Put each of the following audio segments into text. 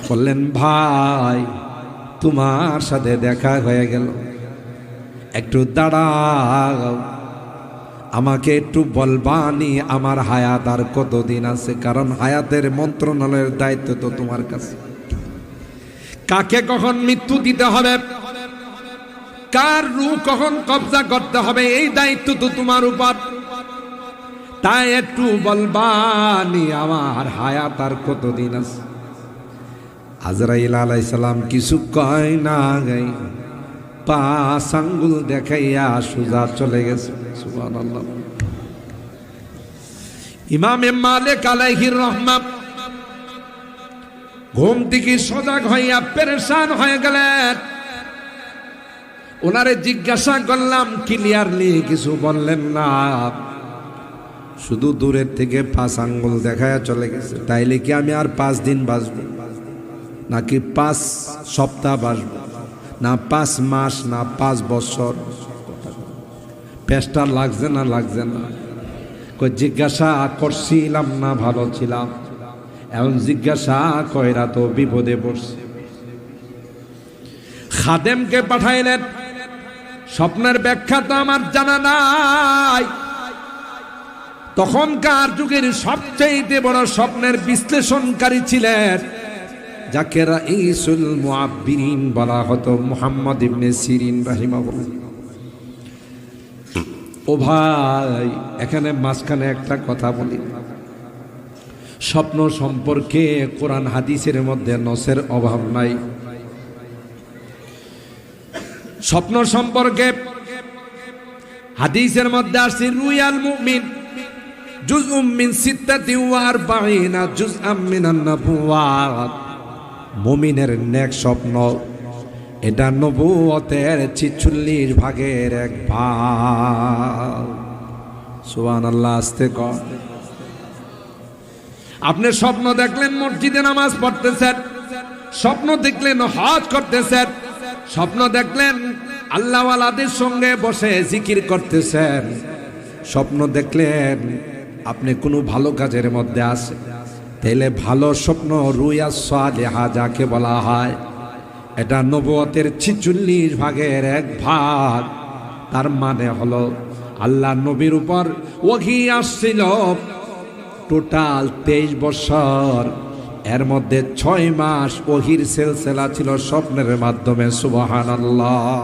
বললেন, ভাই তোমার সাথে দেখা হয়ে গেল, একটু দাঁড়াও, আমাকে একটু বলবানি আমার হায়াত আর কতদিন আছে, কারণ হায়াতের মন্ত্রণালয়ের দায়িত্ব তো তোমার কাছে। কাকে কখন মৃত্যু দিতে হবে, কার রূহ কখন কবজা করতে হবে, এই দায়িত্ব তো তোমার উপর। তাই একটু বলবানি আমার হায়াত আর কতদিন আছে। আজরাইল আলাইহিস সালাম কিছু কয় না, গাই 5 আঙ্গুল দেখাইয়া সোজা চলে গেছে। সুবহানাল্লাহ। ইমাম মালিক আলাইহির রহমাত ঘুম থেকে সজাগ হইয়া পেরেশান হয়ে গেলেন। ওনারে জিজ্ঞাসা করলাম, ক্লিয়ারলি কিছু বললেন না, শুধু দূরের থেকে 5 আঙ্গুল দেখাইয়া চলে গেছে। তাইলে কি আমি আর 5 দিন বাঁচব, নাকি 5 সপ্তাহ বাঁচব, না 5 মাস, না 5 বছর? পেশটা লাগছে না লাগছে না? জিজ্ঞাসা করছিলাম না, ভালো ছিলাম, এখন জিজ্ঞাসা কইরা তো বিপদে পড়ছে। খাদেমকে পাঠাইলেন, স্বপ্নের ব্যাখ্যা তো আমার জানা নাই। তখনকার যুগের সবচেয়ে বড় স্বপ্নের বিশ্লেষণকারী ছিলেন, যাকে রাইসুল মুআব্বিরিন বলা হতো, মুহাম্মদ ইবনে সিরিন রাহিমাহুল্লাহ। ও ভাই, এখানে মাঝখানে একটা কথা বলি, স্বপ্ন সম্পর্কে কোরআন হাদিসের মধ্যে নসের অভাব নাই। স্বপ্ন সম্পর্কে হাদিসের মধ্যে আসছে, রুয়াল মুমিন জুজউম মিন 46 জুজআম মিনান নবুওয়াত। মুমিনের নেক স্বপ্ন, এটা নবুয়তের 46 ভাগের 1 ভাগ। সুবহানাল্লাহ। আস্তে কর। আপনি স্বপ্ন দেখলেন মসজিদে নামাজ পড়তেছেন, স্বপ্ন দেখলেন হজ করতেছেন, স্বপ্ন দেখলেন আল্লাহওয়ালাদের সঙ্গে বসে জিকির করতেছেন, স্বপ্ন দেখলেন আপনি কোনো ভালো কাজের মধ্যে আছেন, তাইলে ভালো স্বপ্ন রুয়া সালেহা যাকে বলা হয়, এটা নবুয়তের 46 ভাগের 1 ভাগ। তার মানে হলো আল্লাহ নবীর উপর ওহী আসছিল টোটাল 23 বছর, এর মধ্যে 6 মাস ওহীর সিলসিলা ছিল স্বপ্নের মাধ্যমে। সুবহানাল্লাহ।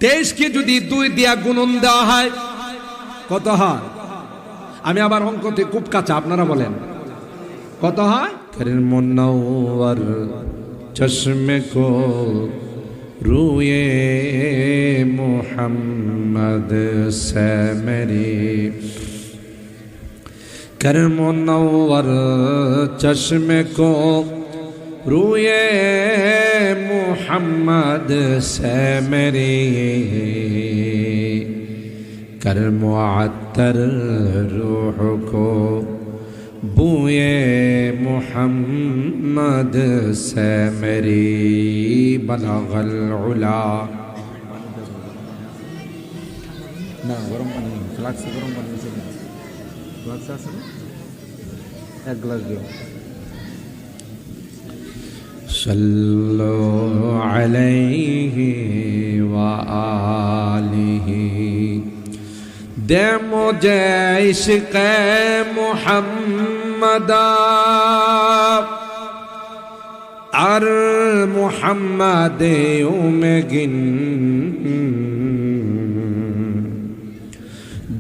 23 কে যদি 2 দিয়া গুণন দেওয়া হয় কত হয়? আমি আবার অঙ্কতে খুব কাঁচা, আপনারা বলেন কত হয়? করিম মুনওয়ার চশমে কো রুয়ে মুহাম্মদ সে মেরি, করিম মুনওয়ার চশমে কো রুয়ে মুহাম্মদ সে মেরি, कर मुअत्तर रूह को बूए मुहम्मद से मेरी बलगल उला। ना गरम पानी, फ्लाक्स से गरम पानी से, फ्लाक्स से 1 ग्लास दियो। सल्लु अलैहि व आलिहि, दे मुझे इश्क़ मुहम्मद और मुहम्मद उमगिन,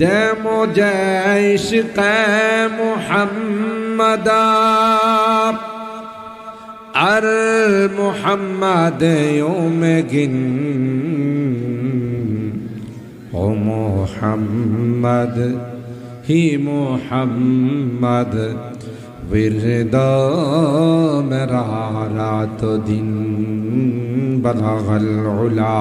दे मुझे इश्क़ मुहम्मद और मुहम्मद उमगिन, ओ मुहम्मद ही मुहम्मद विरद मेरा रात दिन बलगल उला।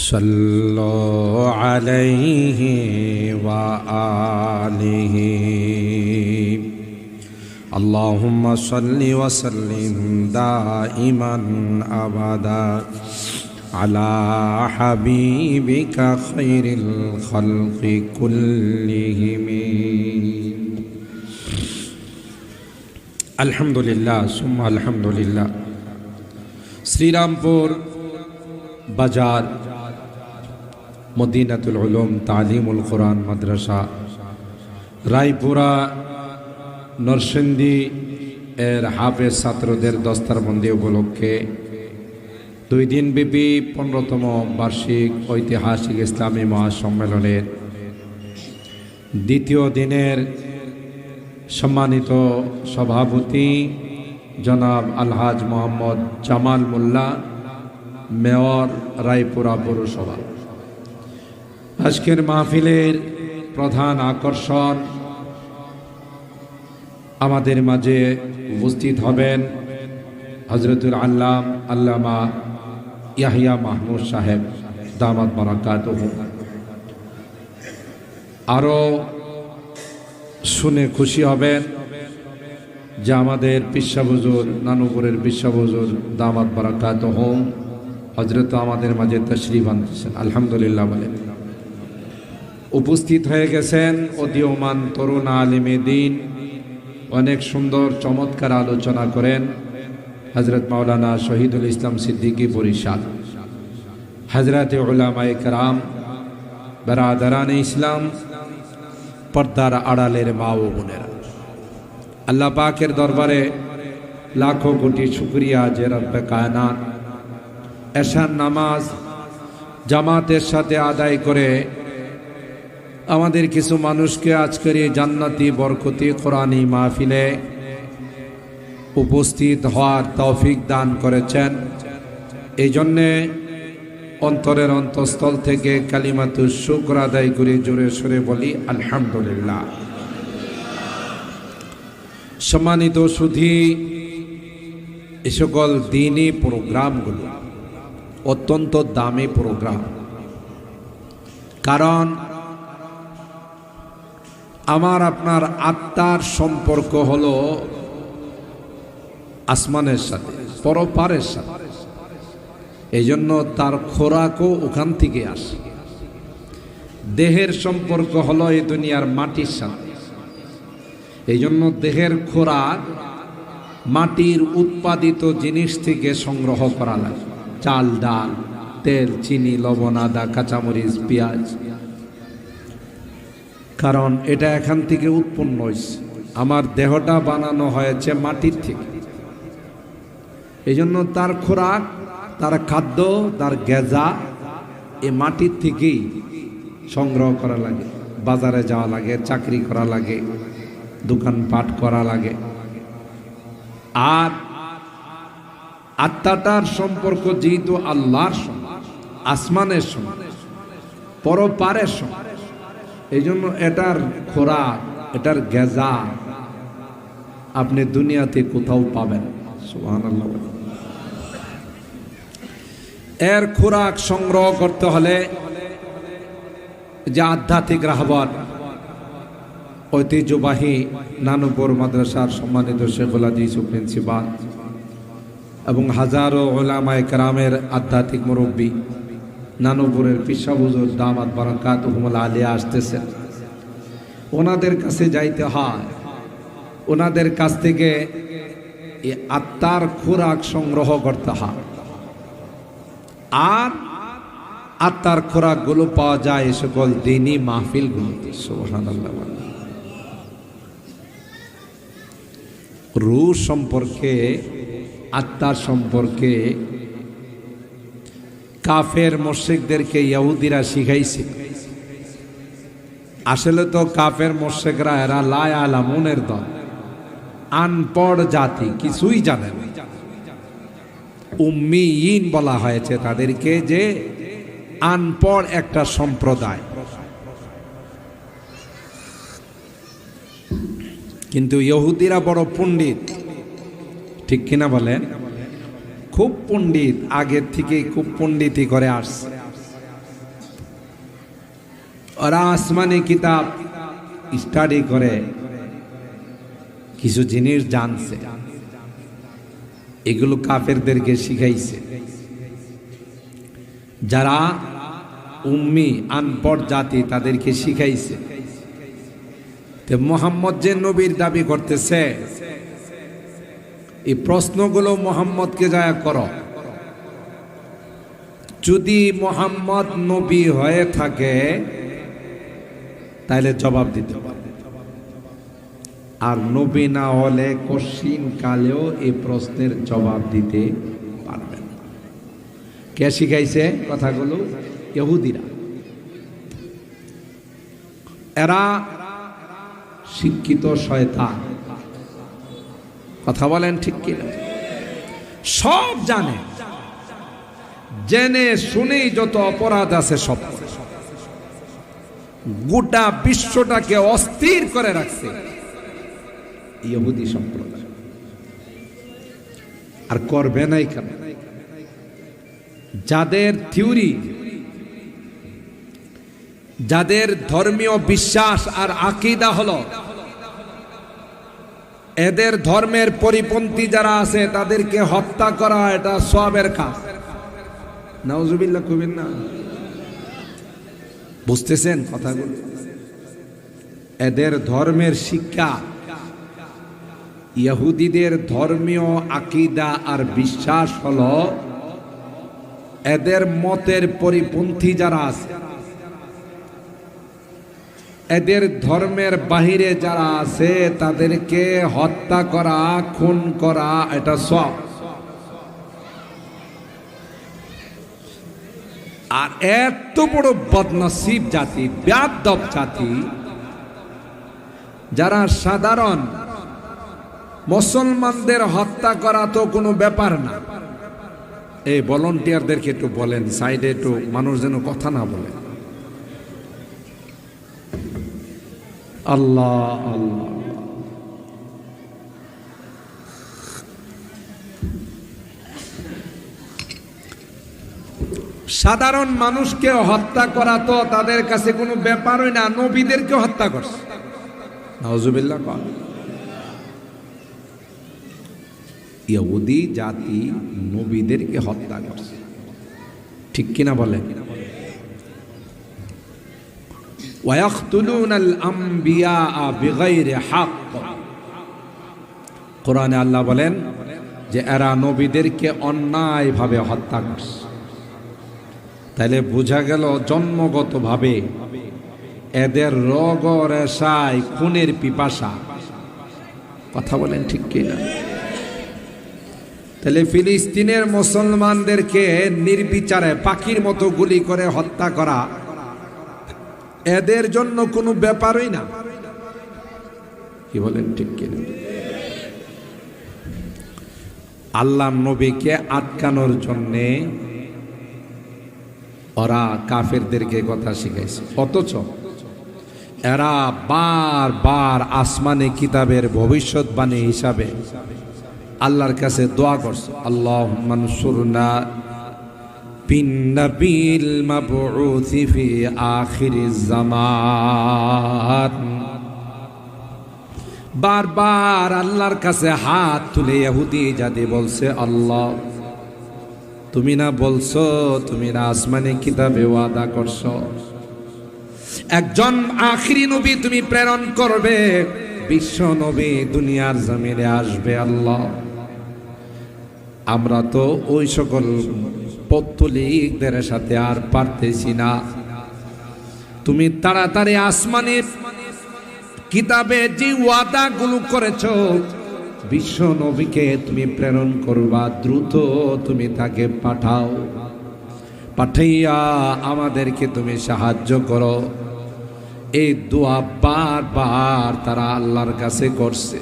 सल्लु अलैहि व आलिहि, अल्लाहुम्मा सल्लि व सल्लिम दाइमन अबदा على حبيبك خير الخلق كلهم الحمد لله ثم الحمد لله শ্রীরামপুর বাজার মদিনাতুল উলুম তালিমুল কোরআন মাদ্রাসা রায়পুরা নরসিংদী এর হাফেজ ছাত্রদের দস্তারবন্দি উপলক্ষে 2 দিনব্যাপী 15তম বার্ষিক ঐতিহাসিক ইসলামী মহাসম্মেলনের দ্বিতীয় দিনের সম্মানিত সভাপতি জনাব আলহাজ মোহাম্মদ জামাল মোল্লা, মেয়র রায়পুরা পৌরসভা। আজকের মাহফিলের প্রধান আকর্ষণ, আমাদের মাঝে উপস্থিত হবেন হযরতুল আল্লামা ইয়াহিয়া মাহমুদ সাহেব দামাত বারাকাতুহু। আরও শুনে খুশি হবেন যে আমাদের পিসা হুজুর, নানুপুরের পিসা হুজুর দামাত বারাকাতুহু হযরত আমাদের মাঝে তাশরীফ আনতেছেন। আলহামদুলিল্লাহ বলেন। উপস্থিত হয়ে গেছেন উদীয়মান তরুণ আলেমে দ্বীন, অনেক সুন্দর চমৎকার আলোচনা করেন হযরত মাওলানা শহীদুল ইসলাম সিদ্দিকী বরিশাল, হযরতে উলামায়ে কেরাম, বারাদারানে ইসলাম, পর্দার আড়ালের মা ও বোনেরা, আল্লাহ পাকের দরবারে লাখো কোটি শুকরিয়া যে রব্বে কায়নাত এশার নামাজ জামাতের সাথে আদায় করে আমাদের কিছু মানুষকে আজকের এই জান্নাতি বরকতি কোরআনী মাহফিলে উপস্থিত হওয়ার তৌফিক দান করেছেন। এই জন্যে অন্তরের অন্তঃস্থল থেকে কালিমাতুশ শুকর আদায় করে জোরে সোরে বলি আলহামদুলিল্লাহ। সম্মানিত সুধী, এ সকল দ্বীনি প্রোগ্রামগুলো অত্যন্ত দামি প্রোগ্রাম, কারণ আমার আপনার আত্মার সম্পর্ক হলো আসমানের সাথে, পরপারের সাথে। এই জন্য তার খোরাকও ওখান থেকে আসে। দেহের সম্পর্ক হলো এই দুনিয়ার মাটির সাথে। এই জন্য দেহের খোরাক মাটির উৎপাদিত জিনিস থেকে সংগ্রহ করা লাগে। চাল, ডাল, তেল, চিনি, লবণ, আদা, কাঁচামরিচ, পেঁয়াজ, কারণ এটা এখান থেকে উৎপন্ন হয়েছে। আমার দেহটা বানানো হয়েছে মাটির থেকে। এই জন্য তার খোরাক, তার খাদ্য, তার গেজা এই মাটির থেকেই সংগ্রহ করা লাগে। বাজারে যাওয়া লাগে, চাকরি করা লাগে, দোকানপাট করা লাগে। আর আত্মাটার সম্পর্ক যেহেতু আল্লাহর সঙ্গে, আসমানের সঙ্গে, পরপারের সঙ্গে, এই জন্য এটার খোরাক, এটার গেজা আপনি দুনিয়াতে কোথাও পাবেন। সুবহানাল্লাহ। এর খোরাক সংগ্রহ করতে হলে যে আধ্যাত্মিক রাহবার, ঐতিহ্যবাহী নানুপুর মাদ্রাসার সম্মানিত শেখুল হাদিস ও প্রিন্সিপাল এবং হাজারো উলামায়ে কেরামের আধ্যাত্মিক মুরব্বী নানুপুরের পিসা হুজুর দামাত বারাকাতুহুল আলিয়া আসতেছেন। ওনাদের কাছে যাইতে হয়, ওনাদের কাছ থেকে এই আত্মার খোরাক সংগ্রহ করতে হয়। আর আত্মার খোরাকগুলো পাওয়া যায় এই সকল দ্বীনি মাহফিলগুলোতে। সুবহানাল্লাহ। রূহ সম্পর্কে, আত্মার সম্পর্কে কাফের মুশরিকদেরকে ইহুদিরা শিখাইছে। আসলে তো কাফের মুশরিকরা এরা লা ইয়ালামুনের দল, আনপড় জাতি, কিছুই জানে না। উম্মিয়িন বলা হয়েছে তাদেরকে, যে আনপড় একটা সম্প্রদায়। কিন্তু ইহুদিরা বড় পণ্ডিত, ঠিক কিনা বলেন? খুব পণ্ডিত, আগের থেকে খুব পণ্ডিতি করে আসছে। ওরা আসমানি কিতাব স্টাডি করে কিছু জিনিস জানছে, এগুলো কাফেরদেরকে শিখাইছে। যারা উম্মি আনপড় জাতি তাদেরকে শিখাইছে। তো মুহাম্মদ যে নবীর দাবি করতেছে, এই প্রশ্নগুলো মুহাম্মদকে যায় করো। যদি মুহাম্মদ নবী হয়ে থাকে তাহলে জবাব দিতে পারবে, আর নবী না হলে কশিন কালেও এই প্রশ্নের জবাব দিতে পারবে না। কে শিখাইছে কথাগুলো? ইহুদিরা। এরা শিক্ষিত শয়তান। কথা বলেন ঠিক কিনা? সব জানে, জেনে শুনেই যত অপরাধ আছে সব, গোটা বিশ্বটাকে অস্থির করে রাখছে ইহুদি সম্প্রদায়। আর করবে নাই কেন? যাদের থিওরি, যাদের ধর্মীয় বিশ্বাস আর আকীদা হলো এদের ধর্মের পরিপন্থী যারা আছে তাদেরকে হত্যা করা এটা সওয়াবের কাজ। নাউজুবিল্লাহ কইবেন না? বুঝতেছেন কথাগুলো? এদের ধর্মের শিক্ষা, ইহুদিদের ধর্মীয় আকীদা আর বিশ্বাস হলো এদের মতের পরিপন্থী যারা আছে, এদের ধর্মের বাহিরে যারা আছে তাদেরকে হত্যা করা, খুন করা এটা সওয়াব। আর এত বড় বদনসিব জাতি, বেয়াদব জাতি, যারা সাধারণ মুসলমানদের হত্যা করা তো কোনো ব্যাপার না। এই ভলান্টিয়ারদেরকে একটু বলেন সাইডে, একটু মানুষ যেন কথা না বলে। আল্লাহ আল্লাহ। সাধারণ মানুষকে হত্যা করা তো তাদের কাছে কোনো ব্যাপারই না, নবীদেরকে হত্যা করছে। নাউজুবিল্লাহ। ইহুদি জাতি নবীদেরকে হত্যা করছে, ঠিক কিনা বলেন? ওয়ায়াকতুলুনাল আমবিয়া বিগাইরি হক। কোরআনে আল্লাহ বলেন যে এরা নবীদেরকে অন্যায়ভাবে হত্যা করছে। তাহলে বোঝা গেল জন্মগতভাবে এদের রগ রেশায় খুনের পিপাসা। কথা বলেন ঠিক কিনা? তাহলে ফিলিস্তিনের মুসলমানদেরকে নির্বিচারে পাখির মতো গুলি করে হত্যা করা এদের জন্য কোনো ব্যাপারই না। কি বলেন ঠিক কিনা? আল্লাহ নবীকে আটকানোর জন্যে ওরা কাফেরদেরকে কথা শিখাইছে, অথচ এরা বারবার আসমানে কিতাবের ভবিষ্যৎবাণী হিসাবে আল্লাহর কাছে দোয়া করছে, আল্লাহুম্মা নসুরনা বিন-নাবিয়্যিল মাবউসি ফি আখিরিজ জামান। বারবার আল্লাহর কাছে হাত তুলে ইহুদি জাতি বলছে, আল্লাহ তুমি না বলছো, তুমি না আসমানে কিতাবে ওয়াদা করছো একজন আখিরি নবী তুমি প্রেরণ করবে, বিশ্ব নবী দুনিয়ার জমিনে আসবে। আল্লাহ আমরা তো ওই সকল পৌত্তলিকদের সাথে আর পারতেছি না, তুমি তাড়াতাড়ি আসমানে কিতাবে যে ওয়াদাগুলো করেছো বিশ্ব নবীকে তুমি প্রেরণ করবা, দ্রুত তুমি তাকে পাঠাও, পাঠাইয়া আমাদেরকে তুমি সাহায্য করো। এই দোয়া বারবার তারা আল্লাহর কাছে করছে।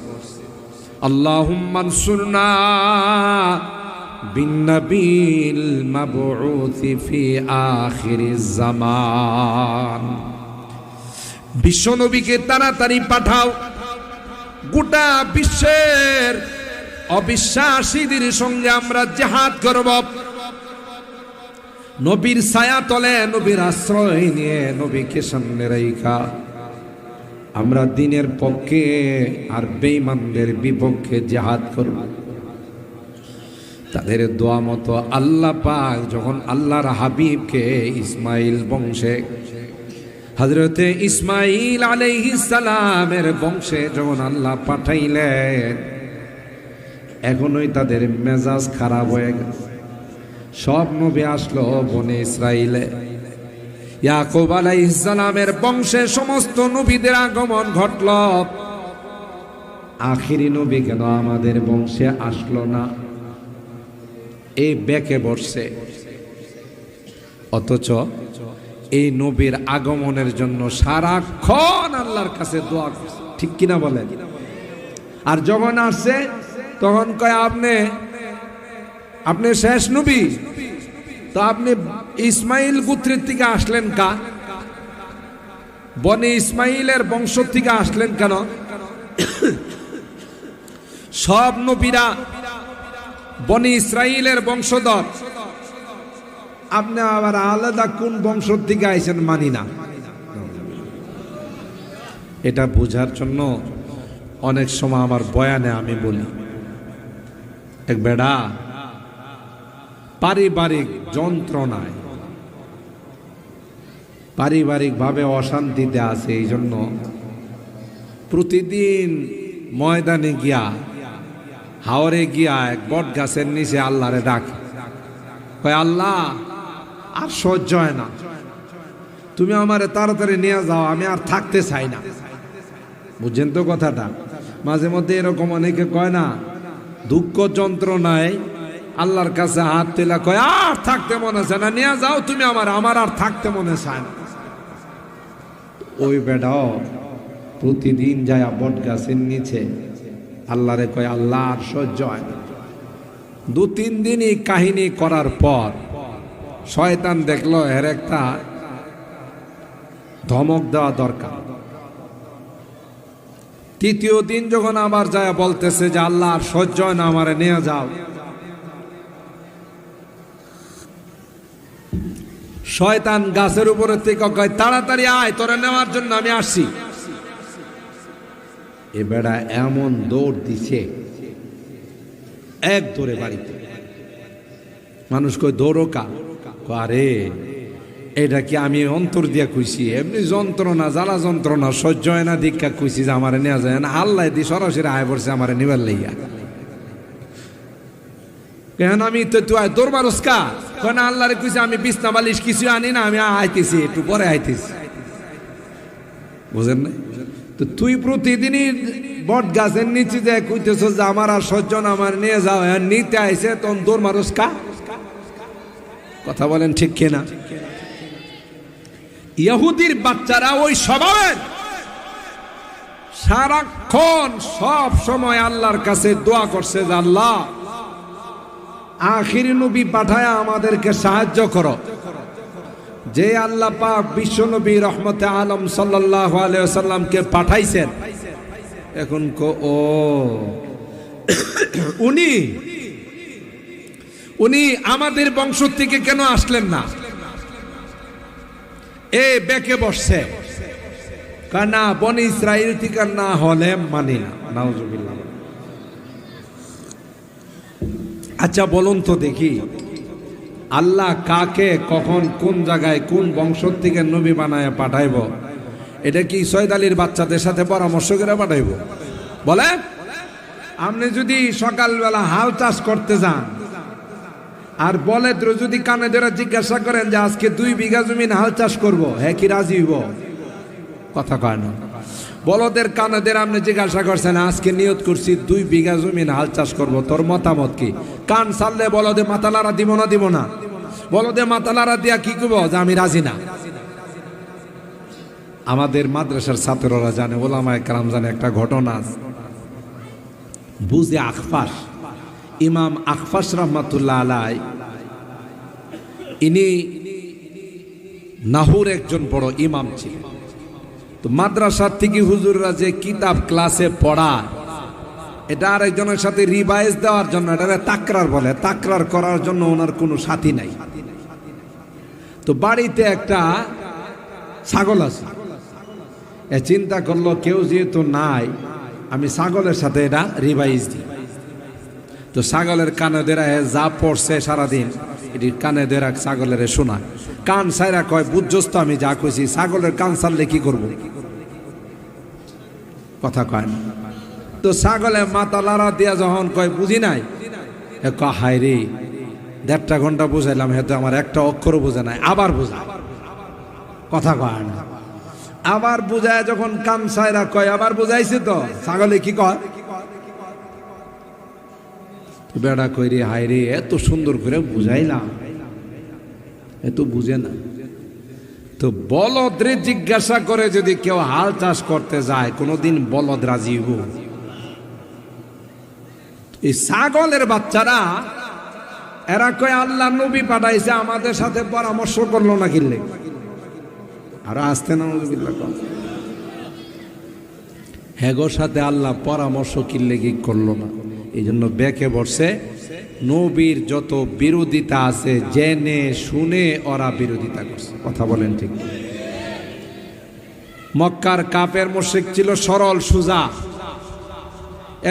আল্লাহুম্মা নসুরনা বিন-নাবিয়্যিল মাবউসি ফি আখিরিজ জামান। বিশ্ব নবীকে তাড়াতাড়ি পাঠাও, গোটা বিশ্বের অবিশ্বাসীদের সঙ্গে আমরা জিহাদ করব। নবীর ছায়া তলে, নবীর আশ্রয় নিয়ে, নবীকে সামনে রাইখা আমরা দ্বীনের পক্ষে আর বেঈমানদের বিপক্ষে জিহাদ করব। তাদের দোয়া মতো আল্লাহ পাক যখন আল্লাহর হাবিবকে ইসমাইল বংশে হযরতে ইসমাইল আলাইহিস সালামের বংশে যখন আল্লাহ পাঠাইলেন, এখনই তাদের মেজাজ খারাপ হয়ে গেছে। সব নবী আসলো বনে ইসরাইলে, ইয়াকুব আলাইহিস সালামের বংশে সমস্ত নবীদের আগমন ঘটল, আখিরি নবী কেন আমাদের বংশে আসলো না? এই বেঁকে বসছে। অথচ এই নবীর আগমনের জন্য সারাক্ষণ আল্লাহর কাছে দোয়া করছে, ঠিক কিনা বলেন? আর যখন আসছে তখন কয় আপনি শেষ নবী, তো আপনি ইসমাইল গোত্রের থেকে আসলেন কা? বনে ইসমাইলের বংশ থেকে আসলেন কেন? সব নবীরা বনে ইসরাইলের বংশধর, আপনি আবার আলাদা কোন বংশ থেকে আইছেন মানি না। এটা বোঝার জন্য অনেক সময় আমার বয়ানে আমি বলি, এক বেড়া পারিবারিক যন্ত্রণায়, পারিবারিকভাবে অশান্তিতে আছে, এই জন্য প্রতিদিন ময়দানে গিয়া হাওরে গিয়া এক বট গাছের নিচে আল্লাহরে ডাকে, কয় আল্লাহ আর সহ্য হয় না, তুমি আমারে তাড়াতাড়ি নিয়ে যাও, আমি আর থাকতে চাই না। বুঝছেন তো কথাটা? মাঝে মধ্যে এরকম অনেকে কয় না, দুঃখ যন্ত্রণায় আল্লাহর কাছে হাত তুলে কয় আর থাকতে মনে চায় না, নিয়ে যাও তুমি আমার আর থাকতে মনে চায় না। ওই বেটাও প্রতিদিন যায় বট গাছের নিচে আল্লাহরে কয় আল্লাহ আর সহ্য হয় না। 2-3 দিন এই কাহিনী করার পর শয়তান দেখলো এর একটা ধমক দেওয়া দরকার। 3য় দিন যখন আবার যায় বলতেছে যে আল্লাহ আর সহ্য হয় না, আমারে নিয়ে যাও, শয়তান গাছের উপরে থেকে কয় তাড়াতাড়ি আয়, তোরে নেওয়ার জন্য আমি আসছি। এ বেড়া এমন দৌড় দিছে, এক দৌড়ে বাড়িতে। মানুষ কয় দৌড়ো কা? আরে এটা কি আমি অন্তর দিয়া কইছি? এমনি যন্ত্রণা, জ্বালা যন্ত্রণা সহ্য হয় না দীক্ষা কইছি যে আমারে নেওয়া যায় না। আল্লাহ দি সরাসরি আয় পড়ছে আমারে নিবার লইয়া। কেন আমি তো তুই দৌড় মারস কা? কেন আল্লাহরে কইছি আমি বিছনা বালিশ কিছু আনি না, আমি আইতেছি, একটু পরে আইতেছি। বুঝেন না? তো তুই প্রতিদিনই বট গাছের নিচে যায় কইতেছ যে আমার আর সহ্য না, আমার নিয়ে যাও, নিতে আইসে তখন দৌড় মারস কা? কথা বলেন ঠিক কিনা? ইহুদির বাচ্চারা ওই স্বভাবের, সারাক্ষণ সব সময় আল্লাহর কাছে দোয়া করছে যে আল্লাহ আখিরি নবী পাঠায়া আমাদেরকে সাহায্য করো। যে আল্লাহ পাক বিশ্ব নবী রহমতে আলম সাল্লাল্লাহু আলাইহি ওয়াসাল্লামকে পাঠাইছেন, এখন ও উনি আমাদের বংশ থেকে কেন আসলেন না? এ বেঁকে বসছে, কারণ বনি ইসরাইল থেকে না হলে মানি না। নাউজুবিল্লাহ। আচ্ছা বলুন তো দেখি, আল্লাহ কাকে কখন কোন জায়গায় কোন বংশ থেকে নবী বানায় পাঠাইব? এটা কি সৈয়দ আলীর বাচ্চাদের সাথে পরামর্শ করে পাঠাইব? বলে আপনি যদি সকালবেলা হাল চাষ করতে যান আর বলে যদি কানে ধরে জিজ্ঞাসা করেন যে আজকে 2 বিঘা জমি হাল চাষ করব, হ্যাঁ কি রাজি হইব? কথা কয় না। বলদের কানে ধরে আপনি জিজ্ঞাসা করছেন আজকে নিয়ত করছি 2 বিঘা জমি হাল চাষ করব, তোর মতামত কি? কান ছাড়লে বলদে মাতালারা দিব না? বলদে মাতালারা দিয়া কি করবো যে আমি রাজি না। আমাদের মাদ্রাসার ছাত্ররা জানে, ওলামায়ে কেরাম জানে একটা ঘটনা। বুঝে আখফাস, ইমাম আখফাস রহমাতুল্লাহ আলাই, ইনি নাহুর একজন বড় ইমাম ছিলেন। তো মাদ্রাসার থেকে হুজুররা যে কিতাব ক্লাসে পড়ায়, এটা আরেকজনের সাথে রিভাইজ দেওয়ার জন্য, এটা তাকরার বলে, তাকরার করার জন্য ওনার কোনো সাথী নাই। তো বাড়িতে একটা ছাগল আছে, এ চিন্তা করলো কেউ যেহেতু নাই, আমি ছাগলের সাথে এটা রিভাইজ দিই। তো ছাগলের কানে ধরে যা পড়ছে সারাদিন এটি কানে ধরে ছাগলের শোনা, কান সাইরা কয় বুঝছস তো আমি যা কইছি, ছাগলের কান ছাড়লে কি করব, কথা কয় না। তো ছাগলে মাথা লাড়া দিয়া যখন কয় বুঝি নাই, হায় রে 1.5 ঘন্টা বুঝাইলাম, হয়তো আমার একটা অক্ষরও বোঝা নাই, আবার বোঝায়, কথা কয় না। আবার বুঝায় যখন কান সাইরা কয় আবার বুঝাইছে তো, ছাগলে কি কয়, বেড়া কই রে হায় রে এত সুন্দর করে বুঝাইলাম, এত বুঝে না। তো বলদরে জিজ্ঞাসা করে যদি কেউ হাল চাষ করতে যায়, কোনোদিন বলদ রাজি হইব? এই ছাগলের বাচ্চারা এরা কয় আল্লাহ নবী পাঠাইছে, আমাদের সাথে পরামর্শ করলো না কিনলে, আর আসতে না হেগোর সাথে আল্লাহ পরামর্শ কিনলে কি করলো না, এই জন্য বেঁকে বসছে। নবীর যত বিরোধিতা আছে জেনে শুনে ওরা বিরোধিতা করছে, কথা বলেন ঠিক। মক্কার কাফের মুশরিক ছিল সরল সুজা,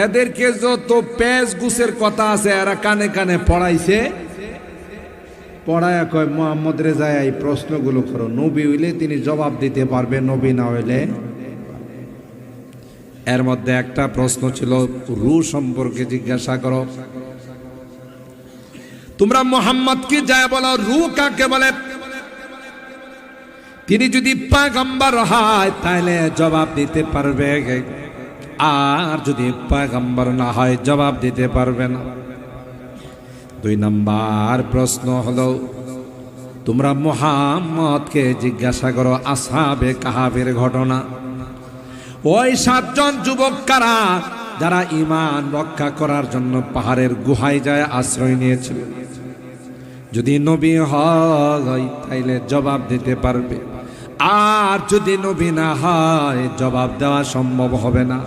এদেরকে যত পেজ গুছের কথা আছে এরা কানে কানে পড়াইছে, পড়ায় কয় মুহাম্মদ রে যায় এই প্রশ্নগুলো করো, নবী হইলে তিনি জবাব দিতে পারবে, নবী না হইলে। এর মধ্যে একটা প্রশ্ন ছিল রূহ সম্পর্কে জিজ্ঞাসা করো, তোমরা মুহাম্মদ কি যায় বলো রূহ কাকে বলে, তিনি যদি পয়গম্বর হয় তাহলে জবাব দিতে পারবে, আর যদি পয়গম্বর না হয় জবাব দিতে পারবে না। 2 নাম্বার প্রশ্ন হলো তোমরা মুহাম্মদকে জিজ্ঞাসা করো আসহাবে কাহাফের ঘটনা, ওই 7 জন যুবক কারা যারা ঈমান রক্ষা করার জন্য পাহাড়ের গুহায় যায় আশ্রয় নিয়েছিল, যদি নবী হয় তাইলে জবাব দিতে পারবে, আর যদি নবী না হয় জবাব দেওয়া সম্ভব হবে না।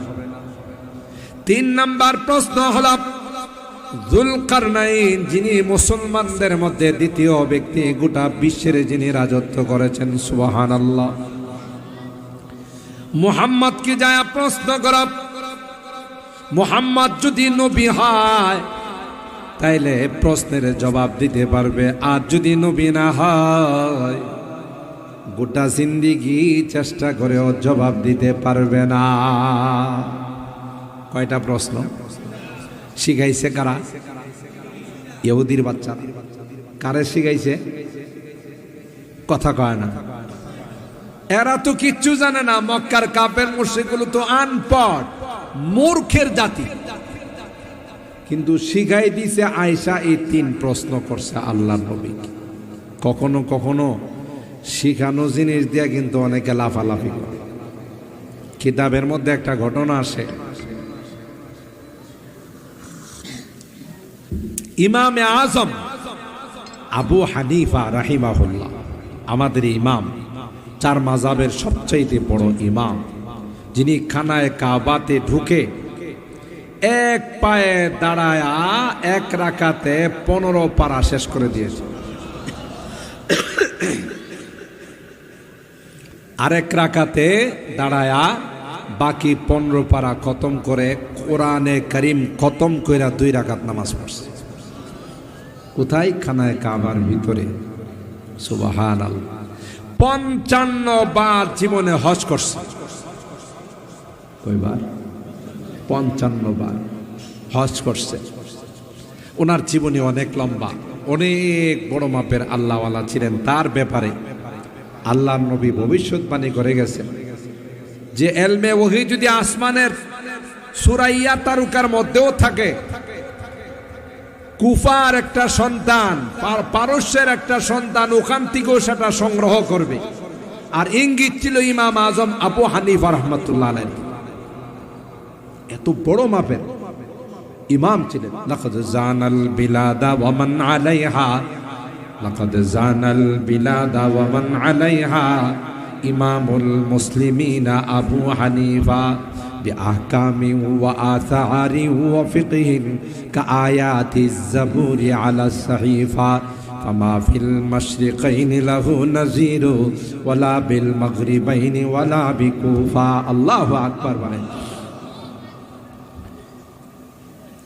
3 নাম্বার প্রশ্ন হলো যুলকারনাইন, যিনি মুসলমানদের মধ্যে দ্বিতীয় ব্যক্তি, গোটা বিশ্বের যিনি রাজত্ব করেছেন, সুবহানাল্লাহ। মুহাম্মদ কি যায় প্রশ্ন করো, মুহাম্মদ যদি নবী হয় তাইলে প্রশ্নের জবাব দিতে পারবে, আর যদি নবী না হয় গোটা জিন্দেগি চেষ্টা করেও জবাব দিতে পারবে না। কয়টা প্রশ্ন শিখাইছে কারা? ইহুদির বাচ্চা। কারে শিখাইছে? কথা কয় না, এরা তো কিচ্ছু জানে না। মক্কার কাফের মুশরিকগুলো তো আনপড় মূর্খের জাতি, কিন্তু শিখাই দিছে আয়েশা এই 3 প্রশ্ন করছে আল্লাহর নবীকে। কখনো কখনো শিখানো জিনিস দিয়া কিন্তু অনেকে লাফালাফি করে। কিতাবের মধ্যে একটা ঘটনা আসে, ইমামে আজম আবু হানিফা রাহিমাহুল্লাহ, আমাদের ইমাম, 4 মাযহাবের সবচাইতে বড় ইমাম, যিনি খানায় কাবাতে ঢুকে এক পায়ে দাঁড়ায়া 1 রাকাতে 15 পারা শেষ করে দিয়েছে, আরেক রাকাতে দাঁড়ায়া বাকি 15 পারা খতম করে কোরআনে কারীম খতম কইরা 2 রাকাত নামাজ পড়ছে। কোথায়? খানায় কাবার ভিতরে। সুবহানাল্লাহ। 55 বার জীবনে হজ করছে। কয়বার? 55 বার হজ করছে। ওনার জীবনী অনেক লম্বা, অনেক বড় মাপের আল্লাহওয়ালা ছিলেন। তার ব্যাপারে আল্লাহর নবী ভবিষ্যৎবাণী করে গেছেন যে এলমে ওহী যদি আসমানের সূরা তারুকার মধ্যেও থাকে, কুফার একটা সন্তান, পারস্যের একটা সন্তান ওখান থেকেও সেটা সংগ্রহ করবে। আর ইঙ্গিত ছিল ইমাম আজম আবু হানিফা রাহমাতুল্লাহ আলাইহি, এত বড় মাপের ইমাম ছিলেন। লাকাদ জানাল বিলাদা ওয়া মান আলাইহা, লাকাদ জানাল বিলাদা ওয়া মান আলাইহা ইমামুল মুসলিমিনা আবু হানিফা বিআহকামি ওয়া আসারি ওয়া ফিকহিন কাআয়াতিজ জাবুরি আলা সাহিফা ফামা ফিল মাশরিকাইনি লাহু নাযীরু ওয়ালা বিল মাগরিবাইনি ওয়ালা বিকুফা। আল্লাহু আকবার বলেন।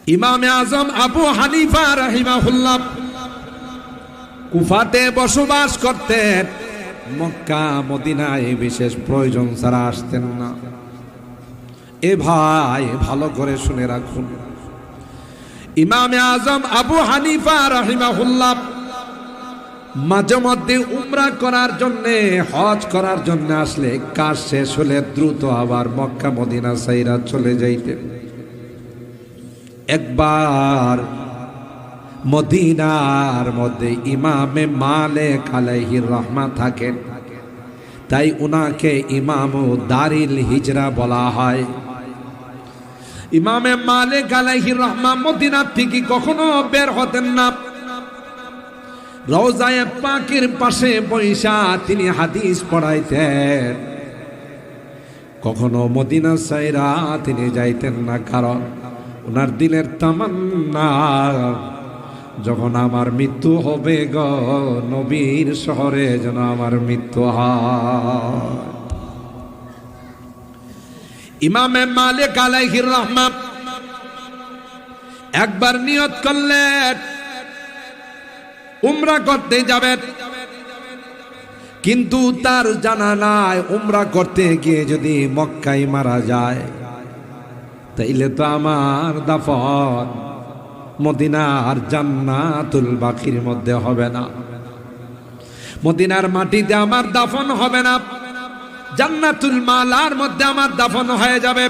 ইমামে আজম আবু হানিফা রাহিমাহুল্লাহ কুফাতে বসবাস করতেন, মক্কা মদিনায় বিশেষ প্রয়োজন ছাড়া আসতেন না। এ ভাই ভালো করে শুনে রাখুন, ইমামে আজম আবু হানিফা রাহিমাহুল্লাহ মাঝে মধ্যে উমরা করার জন্য, হজ করার জন্য আসলে কাজ শেষ হলে দ্রুত আবার মক্কা মদিনা সাইরা চলে যাইতেন। একবার মদিনার মধ্যে ইমামে মালিক আলাইহির রহমা থাকেন, তাই উনাকে ইমাম দারিল হিজরা বলা হয়। ইমামে মালিক আলাইহির রহমা মদিনা থেকে কখনো বের হতেন না, রওজায়ে পাকের পাশে বৈশা তিনি হাদিস পড়াইতেন। কখনো মদিনা সাইরা তিনি যাইতেন না, কারণ ওনার দিলের তামান্না যখন আমার মৃত্যু হবে গো, নবীর শহরে যেন আমার মৃত্যু হয়। ইমামে মালিক আলাইহির রহমা একবার নিয়ত করলেন উমরা করতে যাবেন, কিন্তু তার জানা নাই উমরা করতে গিয়ে যদি মক্কায় মারা যায় তাইলে তো আমার দাফন মদিনার জান্নাতুল বাকির মধ্যে হবে না, মদিনার মাটিতে আমার দাফন হবে না, জান্নাতুল মালার মধ্যে আমার দাফন হয়ে যাবে।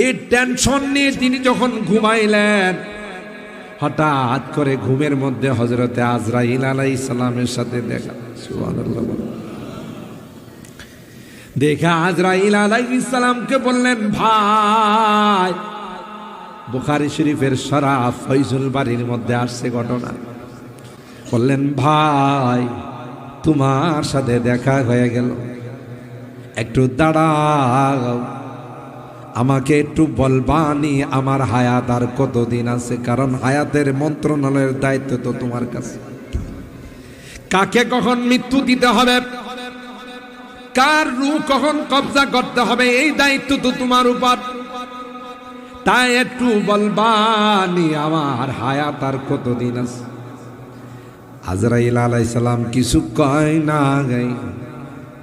এই টেনশন নিয়ে তিনি যখন ঘুমাইলেন, হঠাৎ করে ঘুমের মধ্যে হযরতে আজরাইল আলাইহিস সালামের সাথে দেখা। সুবহানাল্লাহ। দেখা আজরাইল আলাইহিস সালামকে বললেন, ভাই, বুখারী শরীফের শরাফ ফয়জুল বারীর মধ্যে আসছে ঘটনা। বললেন, ভাই, তোমার সাথে দেখা হয়ে গেল, একটু দাঁড়াও, আমাকে একটু বলবানি আমার হায়াত আর কতদিন আছে, কারণ হায়াতের মন্ত্রণালয়ের দায়িত্ব তো তোমার কাছে। কাকে কখন মৃত্যু দিতে হবে, কার রূহ কখন কবজা করতে হবে, এই দায়িত্ব তো তোমার উপর। তাই একটু বলবানি আমার হায়াত আর কতদিন আছে। আজরাইল আলাইহিস সালাম কিছু কয় না, গাই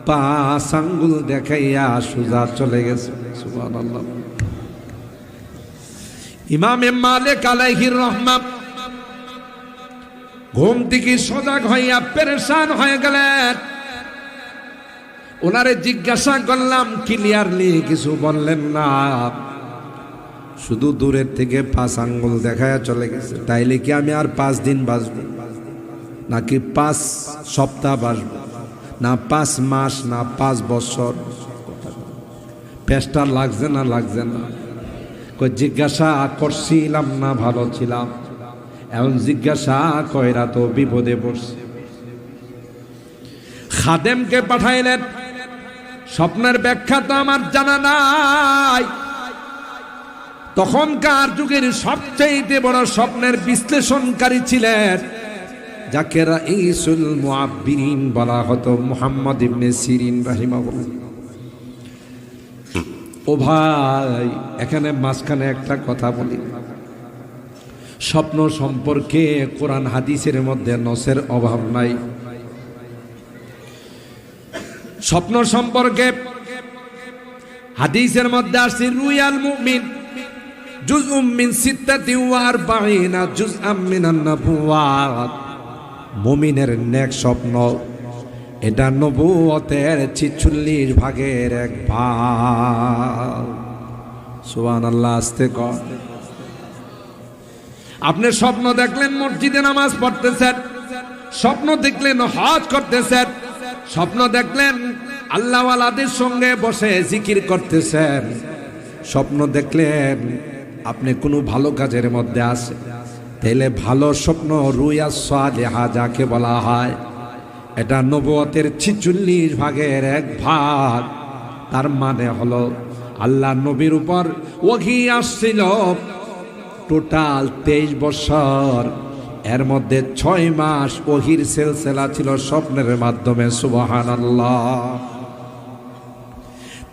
পাঁচ আঙ্গুল দেখাইয়া সোজা চলে গেছে। সুবহানাল্লাহ। ইমামে মালিক আলাইহির রহমা ঘুম থেকে সজাগ হইয়া পেরেশান হয়ে গেলেন। ওনারে জিজ্ঞাসা করলাম, ক্লিয়ারলি কিছু বললেন না, শুধু দূরের থেকে পাঁচ আঙ্গুল দেখাইয়া চলে গেছে। তাইলে কি আমি আর 5 দিন বাঁচব, নাকি 5 সপ্তাহ বাঁচব, না 5 মাস, না 5 বছর? পেশটা লাগছে না লাগছে না? জিজ্ঞাসা করছিলাম না, ভালো ছিলাম, এখন জিজ্ঞাসা কয়রা তো বিপদে পড়ছে। খাদেমকে পাঠাইলেন, স্বপ্নের ব্যাখ্যা তো আমার জানা নাই। তখনকার যুগের সবচেয়ে বড় স্বপ্নের বিশ্লেষণকারী ছিলেন, যাকে রাইসুল মুআব্বিরিন বলা হতো, মুহাম্মদ ইবনে সিরিন রাহিমাহুল্লাহ। ও ভাই, এখানে মাঝখানে একটা কথা বলি, স্বপ্ন সম্পর্কে কোরআন হাদিসের মধ্যে নসের অভাব নাই। স্বপ্ন সম্পর্কে হাদিসের মধ্যে আসছে, রুয়াল মুমিন জুজউম মিন 46 জুজআম মিনান নবুওয়াত। মুমিনের নেক স্বপ্ন, এটা নবুয়তের 46 ভাগের 1 ভাগ। সুবহানাল্লাহ। আস্তে কর। আপনি স্বপ্ন দেখলেন মসজিদে নামাজ পড়তেছেন, স্বপ্ন দেখলেন হজ করতেছেন, স্বপ্ন দেখলেন আল্লাহওয়ালাদের সঙ্গে বসে জিকির করতেছেন, স্বপ্ন দেখলেন আপনি কোনো ভালো কাজের মধ্যে আছেন, তাহলে ভালো স্বপ্ন রুয়া সালেহা যাকে বলা হয়, এটা নবুয়তের 46 ভাগের 1 ভাগ। তার মানে হলো আল্লাহ নবীর উপর ওহী আসছিল টোটাল 23 বছর, এর মধ্যে 6 মাস ওহীর সিলসিলা ছিল স্বপ্নের মাধ্যমে। সুবহানাল্লাহ।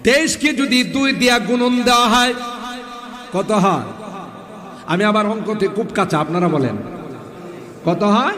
23 কে যদি 2 দিয়া গুণন দেওয়া হয় কত হয়? আমি আবার অঙ্কতে খুব কাঁচা, আপনারা বলেন কত হয়?